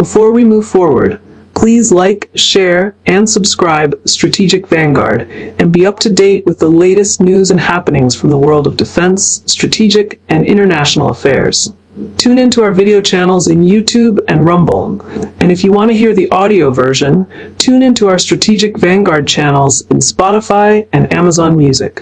Before we move forward, please like, share, and subscribe Strategic Vanguard and be up to date with the latest news and happenings from the world of defense, strategic, and international affairs. Tune into our video channels in YouTube and Rumble. And if you want to hear the audio version, tune into our Strategic Vanguard channels in Spotify and Amazon Music.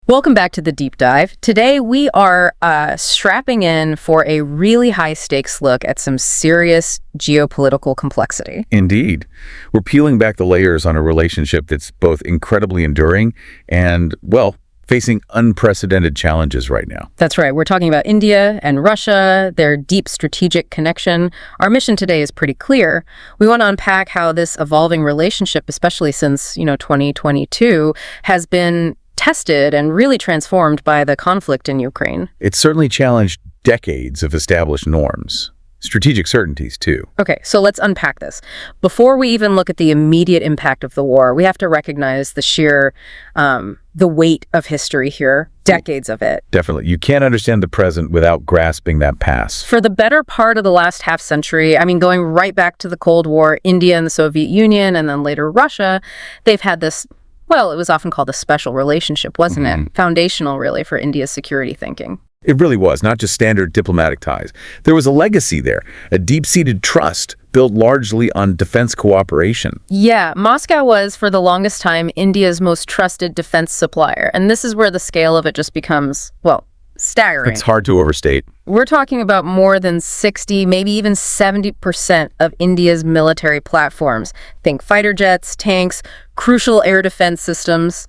Welcome back to the Deep Dive. Today we are strapping in for a really high-stakes look at some serious geopolitical complexity. Indeed. We're peeling back the layers on a relationship that's both incredibly enduring and, well, facing unprecedented challenges right now. That's right. We're talking about India and Russia, their deep strategic connection. Our mission today is pretty clear. We want to unpack how this evolving relationship, especially since, 2022, has been tested and really transformed by the conflict in Ukraine. It's certainly challenged decades of established norms. Strategic certainties, too. Okay, so let's unpack this. Before we even look at the immediate impact of the war, we have to recognize the sheer, the weight of history here, decades of it. Definitely. You can't understand the present without grasping that past. For the better part of the last half century, going right back to the Cold War, India and the Soviet Union, and then later Russia, they've had this, well, it was often called a special relationship, wasn't it? Foundational, really, for India's security thinking. It really was, not just standard diplomatic ties. There was a legacy there, a deep-seated trust built largely on defense cooperation. Yeah, Moscow was, for the longest time, India's most trusted defense supplier. And this is where the scale of it just becomes, well, staggering. It's hard to overstate. We're talking about more than 60, maybe even 70% of India's military platforms. Think fighter jets, tanks, crucial air defense systems,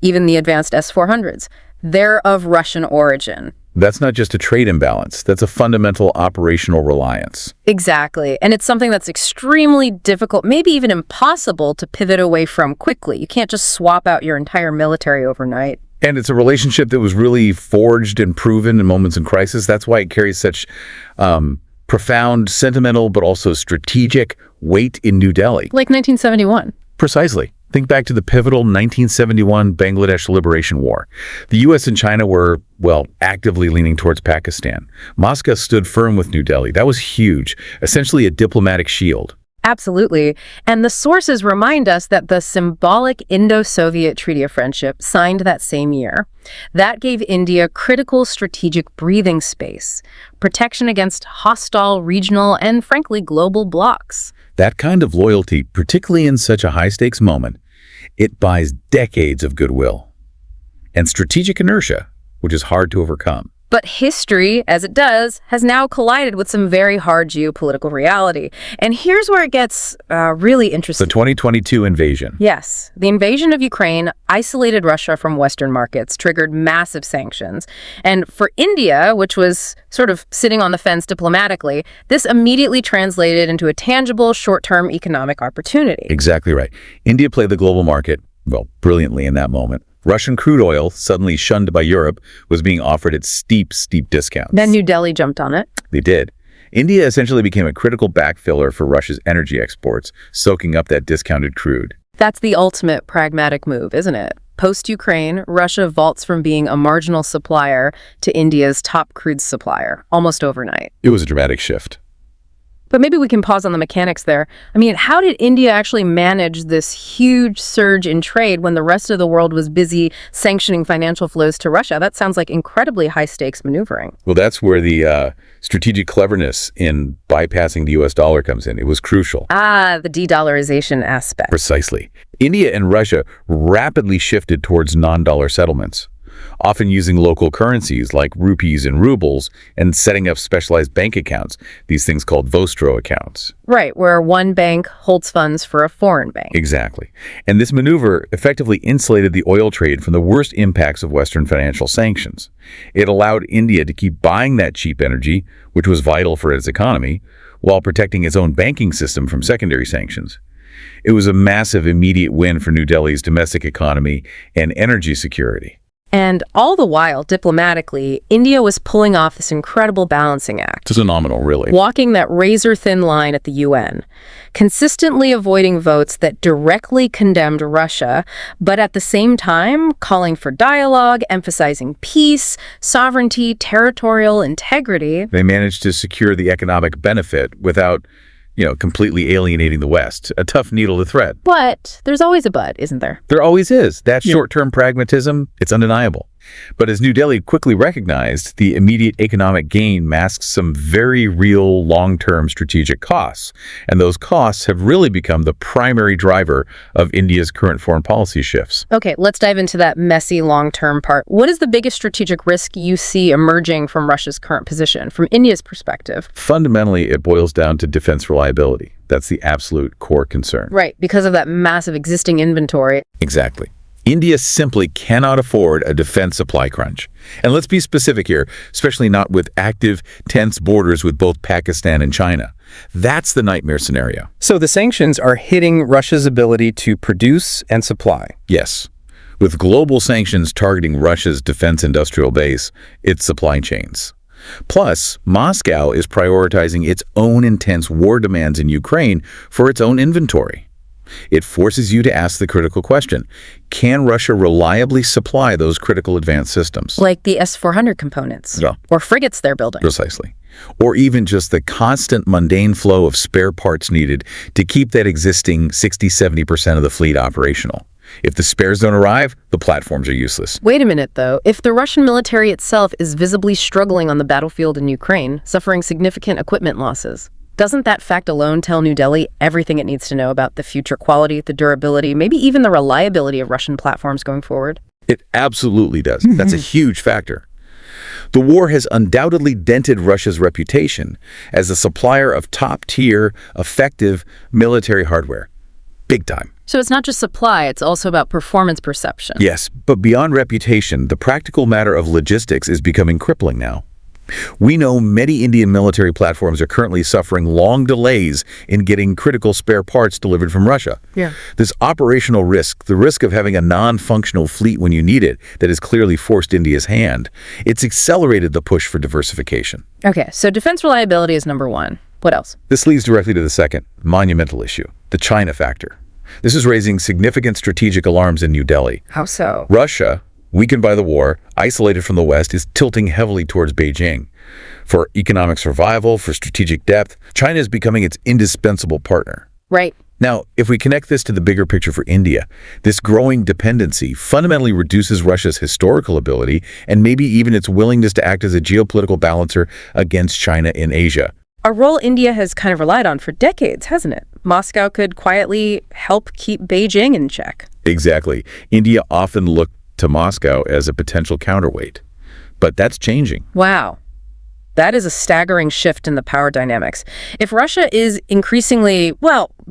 even the advanced S-400s. They're of Russian origin. That's not just a trade imbalance. That's a fundamental operational reliance. Exactly. And it's something that's extremely difficult, maybe even impossible to pivot away from quickly. You can't just swap out your entire military overnight. And it's a relationship that was really forged and proven in moments of crisis. That's why it carries such profound, sentimental, but also strategic weight in New Delhi. Like 1971. Precisely. Think back to the pivotal 1971 Bangladesh Liberation War. The U.S. and China were, well, actively leaning towards Pakistan. Moscow stood firm with New Delhi. That was huge, essentially a diplomatic shield. Absolutely. And the sources remind us that the symbolic Indo-Soviet Treaty of Friendship, signed that same year, that gave India critical strategic breathing space, protection against hostile regional and, frankly, global blocs. That kind of loyalty, particularly in such a high-stakes moment, it buys decades of goodwill and strategic inertia, which is hard to overcome. But history, as it does, has now collided with some very hard geopolitical reality. And here's where it gets really interesting. The 2022 invasion. Yes. The invasion of Ukraine isolated Russia from Western markets, triggered massive sanctions. And for India, which was sort of sitting on the fence diplomatically, this immediately translated into a tangible short-term economic opportunity. Exactly right. India played the global market, well, brilliantly in that moment. Russian crude oil, suddenly shunned by Europe, was being offered at steep discounts. Then New Delhi jumped on it. They did. India essentially became a critical backfiller for Russia's energy exports, soaking up that discounted crude. That's the ultimate pragmatic move, isn't it? Post-Ukraine, Russia vaults from being a marginal supplier to India's top crude supplier, almost overnight. It was a dramatic shift. But maybe we can pause on the mechanics there. How did India actually manage this huge surge in trade when the rest of the world was busy sanctioning financial flows to Russia? That sounds like incredibly high-stakes maneuvering. Well, that's where the strategic cleverness in bypassing the U.S. dollar comes in. It was crucial. The de-dollarization aspect. Precisely. India and Russia rapidly shifted towards non-dollar settlements, often using local currencies like rupees and rubles and setting up specialized bank accounts, these things called Vostro accounts. Right, where one bank holds funds for a foreign bank. Exactly. And this maneuver effectively insulated the oil trade from the worst impacts of Western financial sanctions. It allowed India to keep buying that cheap energy, which was vital for its economy, while protecting its own banking system from secondary sanctions. It was a massive immediate win for New Delhi's domestic economy and energy security. And all the while, diplomatically, India was pulling off this incredible balancing act. It's phenomenal, really. Walking that razor-thin line at the UN, consistently avoiding votes that directly condemned Russia, but at the same time calling for dialogue, emphasizing peace, sovereignty, territorial integrity. They managed to secure the economic benefit without completely alienating the West. A tough needle to thread. But there's always a but, isn't there? There always is. That short-term pragmatism, it's undeniable. But as New Delhi quickly recognized, the immediate economic gain masks some very real long-term strategic costs. And those costs have really become the primary driver of India's current foreign policy shifts. Okay, let's dive into that messy long-term part. What is the biggest strategic risk you see emerging from Russia's current position, from India's perspective? Fundamentally, it boils down to defense reliability. That's the absolute core concern. Right, because of that massive existing inventory. Exactly. India simply cannot afford a defense supply crunch. And let's be specific here, especially not with active, tense borders with both Pakistan and China. That's the nightmare scenario. So the sanctions are hitting Russia's ability to produce and supply. Yes. With global sanctions targeting Russia's defense industrial base, its supply chains. Plus, Moscow is prioritizing its own intense war demands in Ukraine for its own inventory. It forces you to ask the critical question, can Russia reliably supply those critical advanced systems? Like the S-400 components. Yeah. Or frigates they're building. Precisely. Or even just the constant mundane flow of spare parts needed to keep that existing 60-70% of the fleet operational. If the spares don't arrive, the platforms are useless. Wait a minute, though. If the Russian military itself is visibly struggling on the battlefield in Ukraine, suffering significant equipment losses, doesn't that fact alone tell New Delhi everything it needs to know about the future quality, the durability, maybe even the reliability of Russian platforms going forward? It absolutely does. That's a huge factor. The war has undoubtedly dented Russia's reputation as a supplier of top-tier, effective military hardware. Big time. So it's not just supply, it's also about performance perception. Yes, but beyond reputation, the practical matter of logistics is becoming crippling now. We know many Indian military platforms are currently suffering long delays in getting critical spare parts delivered from Russia. Yeah. This operational risk, the risk of having a non-functional fleet when you need it, that has clearly forced India's hand, it's accelerated the push for diversification. Okay, so defense reliability is number one. What else? This leads directly to the second, monumental issue, the China factor. This is raising significant strategic alarms in New Delhi. How so? Russia, weakened by the war, isolated from the West, is tilting heavily towards Beijing. For economic survival, for strategic depth, China is becoming its indispensable partner. Right. Now, if we connect this to the bigger picture for India, this growing dependency fundamentally reduces Russia's historical ability and maybe even its willingness to act as a geopolitical balancer against China in Asia. A role India has kind of relied on for decades, hasn't it? Moscow could quietly help keep Beijing in check. Exactly. India often looked to Moscow as a potential counterweight. But that's changing. Wow. That is a staggering shift in the power dynamics. If Russia is increasingly,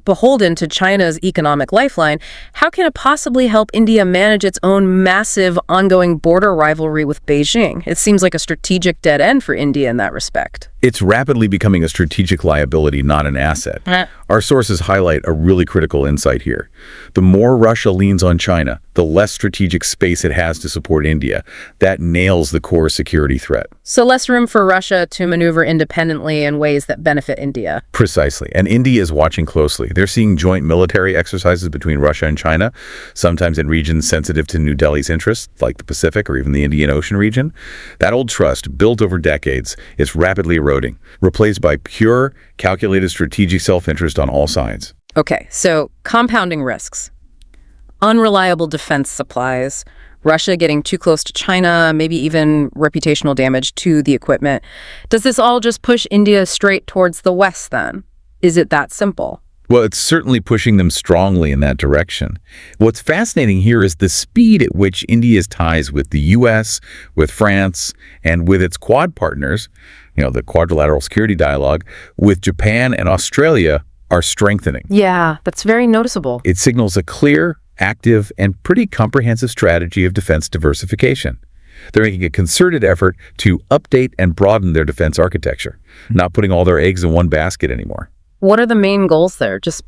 beholden to China's economic lifeline, how can it possibly help India manage its own massive ongoing border rivalry with Beijing? It seems like a strategic dead end for India in that respect. It's rapidly becoming a strategic liability, not an asset. Our sources highlight a really critical insight here. The more Russia leans on China, the less strategic space it has to support India. That nails the core security threat. So less room for Russia to maneuver independently in ways that benefit India. Precisely. And India is watching closely. They're seeing joint military exercises between Russia and China, sometimes in regions sensitive to New Delhi's interests, like the Pacific or even the Indian Ocean region. That old trust, built over decades, is rapidly eroding, replaced by pure, calculated strategic self-interest on all sides. Okay, so compounding risks. Unreliable defense supplies, Russia getting too close to China, maybe even reputational damage to the equipment. Does this all just push India straight towards the West then? Is it that simple? Well, it's certainly pushing them strongly in that direction. What's fascinating here is the speed at which India's ties with the U.S., with France, and with its Quad partners, the Quadrilateral Security Dialogue, with Japan and Australia are strengthening. Yeah, that's very noticeable. It signals a clear, active, and pretty comprehensive strategy of defense diversification. They're making a concerted effort to update and broaden their defense architecture, not putting all their eggs in one basket anymore. What are the main goals there? Just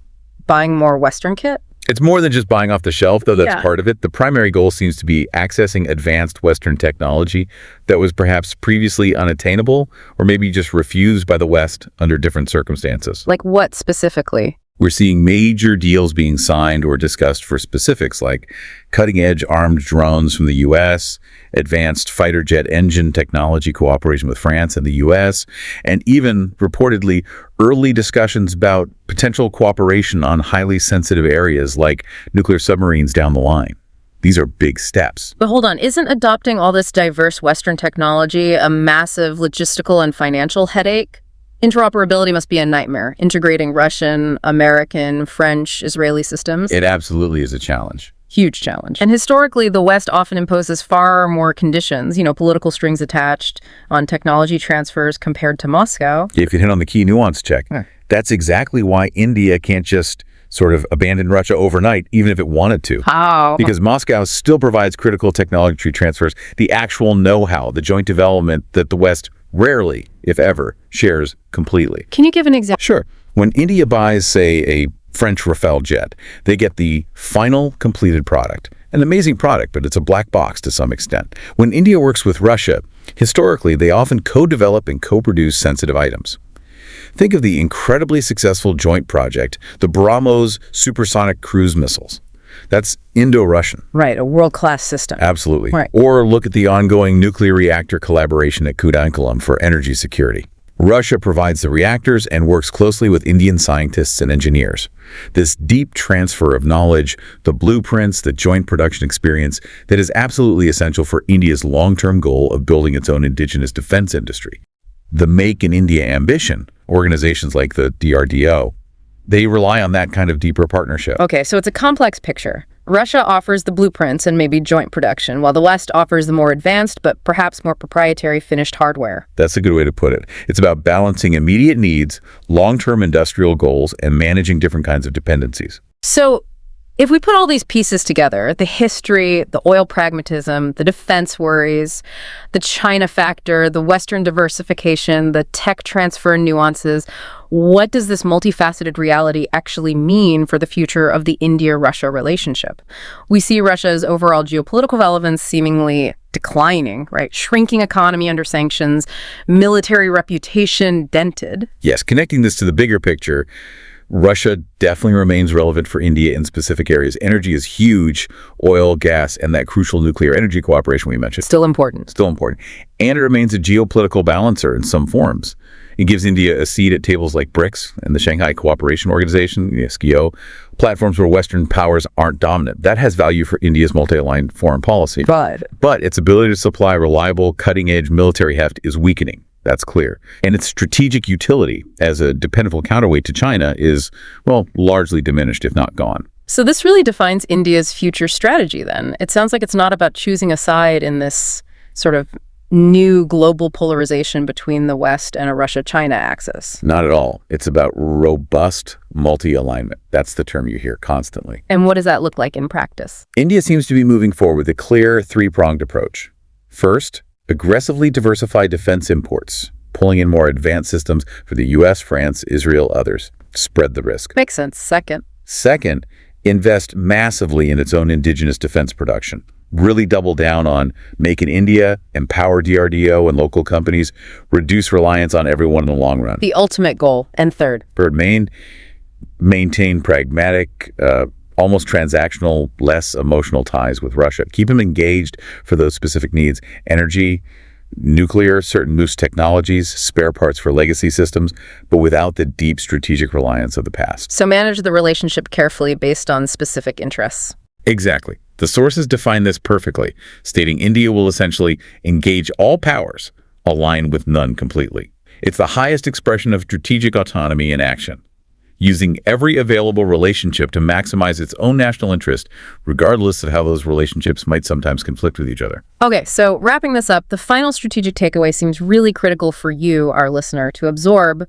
buying more Western kit? It's more than just buying off the shelf, though that's part of it. The primary goal seems to be accessing advanced Western technology that was perhaps previously unattainable or maybe just refused by the West under different circumstances. Like what specifically? We're seeing major deals being signed or discussed for specifics like cutting-edge armed drones from the U.S., advanced fighter jet engine technology cooperation with France and the U.S., and even, reportedly, early discussions about potential cooperation on highly sensitive areas like nuclear submarines down the line. These are big steps. But hold on, isn't adopting all this diverse Western technology a massive logistical and financial headache? Interoperability must be a nightmare, integrating Russian, American, French, Israeli systems. It absolutely is a challenge. Huge challenge. And historically, the West often imposes far more conditions, political strings attached on technology transfers compared to Moscow. If you hit on the key nuance check, that's exactly why India can't just sort of abandon Russia overnight, even if it wanted to. How? Because Moscow still provides critical technology transfers, the actual know-how, the joint development that the West rarely, if ever, shares completely. Can you give an example? Sure. When India buys, say, a French Rafale jet, they get the final completed product. An amazing product, but it's a black box to some extent. When India works with Russia, historically, they often co-develop and co-produce sensitive items. Think of the incredibly successful joint project, the BrahMos supersonic cruise missiles. That's Indo-Russian. Right, a world-class system. Absolutely. Right. Or look at the ongoing nuclear reactor collaboration at Kudankulam for energy security. Russia provides the reactors and works closely with Indian scientists and engineers. This deep transfer of knowledge, the blueprints, the joint production experience that is absolutely essential for India's long-term goal of building its own indigenous defense industry. The Make in India ambition, organizations like the DRDO, they rely on that kind of deeper partnership. Okay, so it's a complex picture. Russia offers the blueprints and maybe joint production, while the West offers the more advanced but perhaps more proprietary finished hardware. That's a good way to put it. It's about balancing immediate needs, long-term industrial goals, and managing different kinds of dependencies. So if we put all these pieces together, the history, the oil pragmatism, the defense worries, the China factor, the Western diversification, the tech transfer nuances, what does this multifaceted reality actually mean for the future of the India-Russia relationship? We see Russia's overall geopolitical relevance seemingly declining, right? Shrinking economy under sanctions, military reputation dented. Yes, connecting this to the bigger picture, Russia definitely remains relevant for India in specific areas. Energy is huge, oil, gas, and that crucial nuclear energy cooperation we mentioned. Still important. Still important. And it remains a geopolitical balancer in some forms. It gives India a seat at tables like BRICS and the Shanghai Cooperation Organization, the SKO, platforms where Western powers aren't dominant. That has value for India's multi-aligned foreign policy. Right. But its ability to supply reliable, cutting-edge military heft is weakening. That's clear. And its strategic utility as a dependable counterweight to China is, well, largely diminished, if not gone. So this really defines India's future strategy then. It sounds like it's not about choosing a side in this sort of new global polarization between the West and a Russia-China axis. Not at all. It's about robust multi-alignment. That's the term you hear constantly. And what does that look like in practice? India seems to be moving forward with a clear three-pronged approach. First, aggressively diversify defense imports, pulling in more advanced systems for the U.S., France, Israel, others. Spread the risk. Makes sense. Second, invest massively in its own indigenous defense production. Really double down on Make in India, empower DRDO and local companies, reduce reliance on everyone in the long run. The ultimate goal. And third, maintain pragmatic, almost transactional, less emotional ties with Russia. Keep them engaged for those specific needs. Energy, nuclear, certain loose technologies, spare parts for legacy systems, but without the deep strategic reliance of the past. So manage the relationship carefully based on specific interests. Exactly. The sources define this perfectly, stating India will essentially engage all powers, align with none completely. It's the highest expression of strategic autonomy in action, using every available relationship to maximize its own national interest, regardless of how those relationships might sometimes conflict with each other. Okay, so wrapping this up, the final strategic takeaway seems really critical for you, our listener, to absorb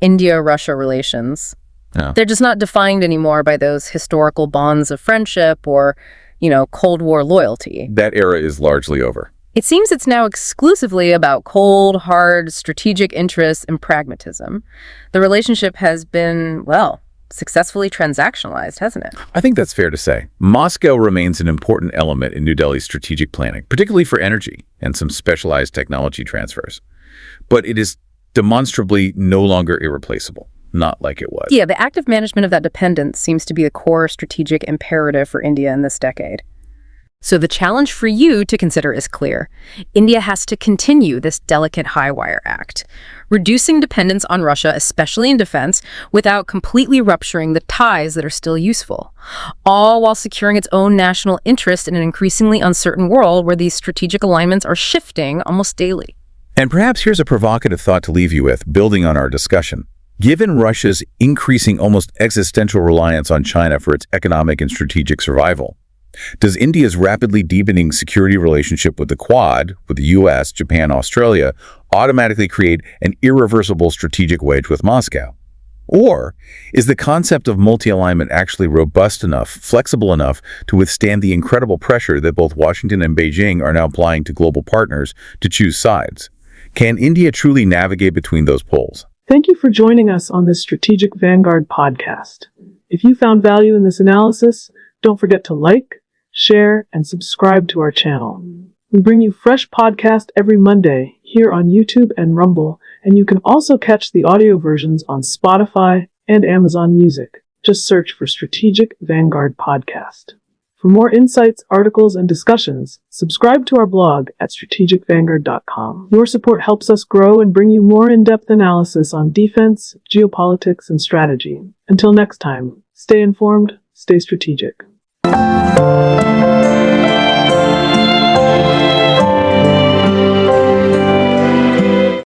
India-Russia relations. Yeah. They're just not defined anymore by those historical bonds of friendship or, Cold War loyalty. That era is largely over. It seems it's now exclusively about cold, hard, strategic interests and pragmatism. The relationship has been, successfully transactionalized, hasn't it? I think that's fair to say. Moscow remains an important element in New Delhi's strategic planning, particularly for energy and some specialized technology transfers. But it is demonstrably no longer irreplaceable. not like it was. Yeah, the active management of that dependence seems to be the core strategic imperative for India in this decade. So the challenge for you to consider is clear. India has to continue this delicate high-wire act, reducing dependence on Russia, especially in defense, without completely rupturing the ties that are still useful, all while securing its own national interest in an increasingly uncertain world where these strategic alignments are shifting almost daily. And perhaps here's a provocative thought to leave you with, building on our discussion. Given Russia's increasing, almost existential reliance on China for its economic and strategic survival, does India's rapidly deepening security relationship with the Quad, with the US, Japan, Australia, automatically create an irreversible strategic wedge with Moscow? Or is the concept of multi-alignment actually robust enough, flexible enough to withstand the incredible pressure that both Washington and Beijing are now applying to global partners to choose sides? Can India truly navigate between those poles? Thank you for joining us on this Strategic Vanguard podcast. If you found value in this analysis, don't forget to like, share, and subscribe to our channel. We bring you fresh podcasts every Monday here on YouTube and Rumble, and you can also catch the audio versions on Spotify and Amazon Music. Just search for Strategic Vanguard Podcast. For more insights, articles, and discussions, subscribe to our blog at strategicvanguard.com. Your support helps us grow and bring you more in-depth analysis on defense, geopolitics, and strategy. Until next time, stay informed, stay strategic.